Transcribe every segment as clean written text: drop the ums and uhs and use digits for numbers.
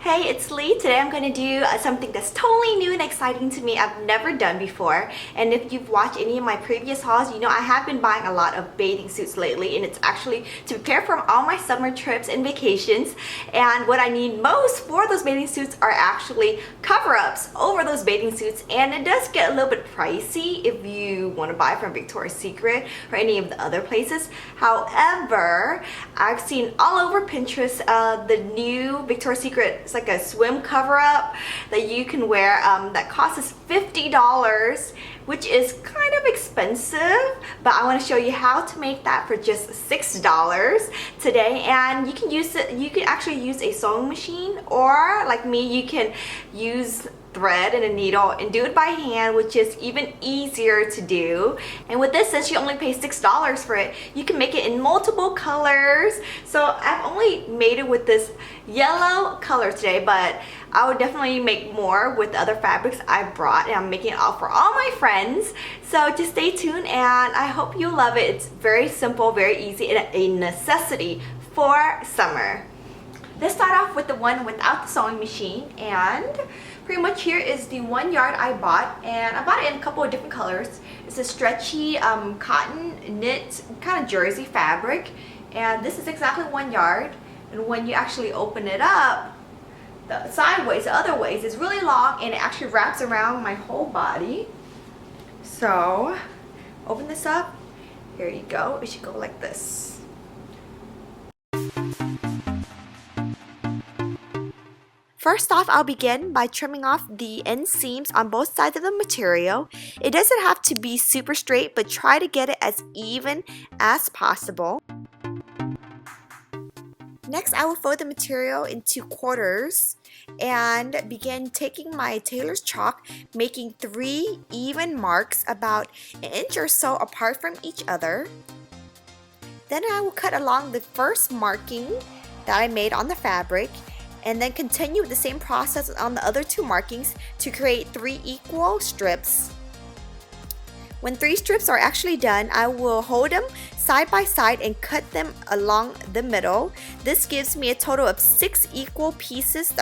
Hey, it's Lee. Today I'm going to do something that's totally new and exciting to me. I've never done before. And if you've watched any of my previous hauls, you know I have been buying a lot of bathing suits lately, and it's actually to prepare for all my summer trips and vacations. And what I need most for those bathing suits are actually cover-ups over those bathing suits, and it does get a little bit pricey if you want to buy from Victoria's Secret or any of the other places. However, I've seen all over Pinterest the new Victoria's Secret. It's like a swim cover-up that you can wear that costs $50, which is kind of expensive, but I want to show you how to make that for just $6 today. And you can use it, you can actually use a sewing machine, or like me, you can use thread and a needle and do it by hand, which is even easier to do. And with this, since you only pay $6 for it, you can make it in multiple colors. So I've only made it with this yellow color today, but I would definitely make more with the other fabrics I brought, and I'm making it all for all my friends. So just stay tuned, and I hope you love it. It's very simple, very easy, and a necessity for summer. Let's start off with the one without the sewing machine, and pretty much here is the 1 yard I bought, and I bought it in a couple of different colors. It's a stretchy cotton knit kind of jersey fabric, and this is exactly 1 yard. And when you actually open it up, the sideways, the other ways, is really long, and it actually wraps around my whole body. So open this up, here you go. It should go like this. First off, I'll begin by trimming off the inseams on both sides of the material. It doesn't have to be super straight, but try to get it as even as possible. Next, I will fold the material into quarters and begin taking my tailor's chalk, making 3 even marks about an inch or so apart from each other. Then I will cut along the first marking that I made on the fabric, and then continue with the same process on the other 2 markings to create 3 equal strips. When 3 strips are actually done, I will hold them side by side and cut them along the middle. This gives me a total of 6 equal pieces.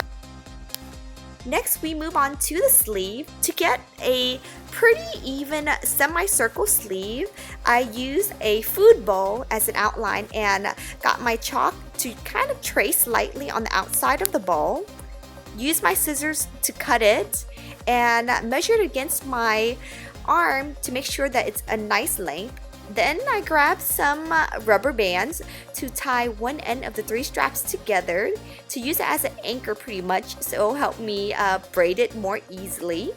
Next, we move on to the sleeve. To get a pretty even semicircle sleeve, I use a food bowl as an outline and got my chalk to kind of trace lightly on the outside of the bowl. Use my scissors to cut it and measure it against my arm to make sure that it's a nice length. Then I grab some rubber bands to tie one end of the 3 straps together to use it as an anchor pretty much, so it'll help me braid it more easily.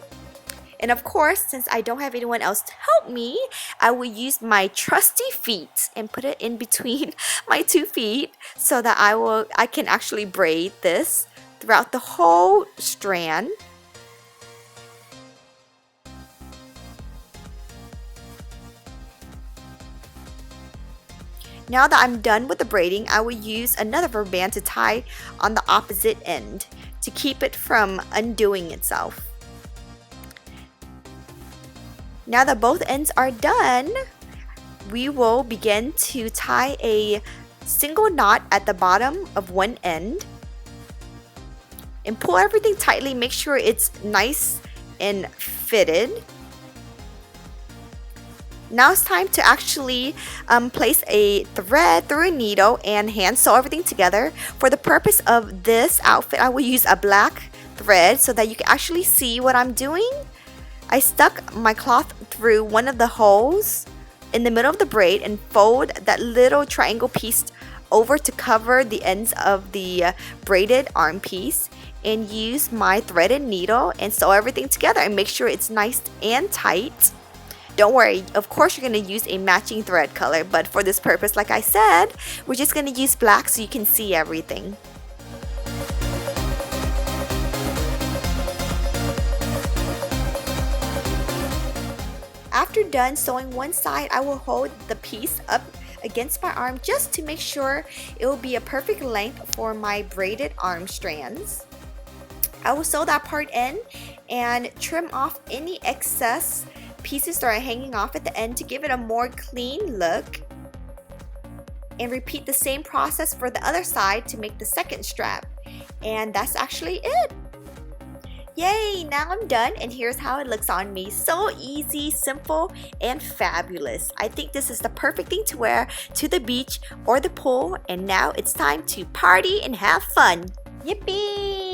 And of course, since I don't have anyone else to help me, I will use my trusty feet and put it in between my 2 feet so that I can actually braid this throughout the whole strand. Now that I'm done with the braiding, I will use another rubber band to tie on the opposite end to keep it from undoing itself. Now that both ends are done, we will begin to tie a single knot at the bottom of one end and pull everything tightly. Make sure it's nice and fitted. Now it's time to actually place a thread through a needle and hand sew everything together. For the purpose of this outfit, I will use a black thread so that you can actually see what I'm doing. I stuck my cloth through one of the holes in the middle of the braid and fold that little triangle piece over to cover the ends of the braided arm piece, and use my threaded needle and sew everything together and make sure it's nice and tight. Don't worry, of course you're going to use a matching thread color, but for this purpose, like I said, we're just going to use black so you can see everything. After done sewing one side, I will hold the piece up against my arm just to make sure it will be a perfect length for my braided arm strands. I will sew that part in and trim off any excess pieces that are hanging off at the end to give it a more clean look. and repeat the same process for the other side to make the second strap. And that's actually it. Yay, now I'm done and here's how it looks on me. So easy, simple, and fabulous. I think this is the perfect thing to wear to the beach or the pool, and now it's time to party and have fun. Yippee!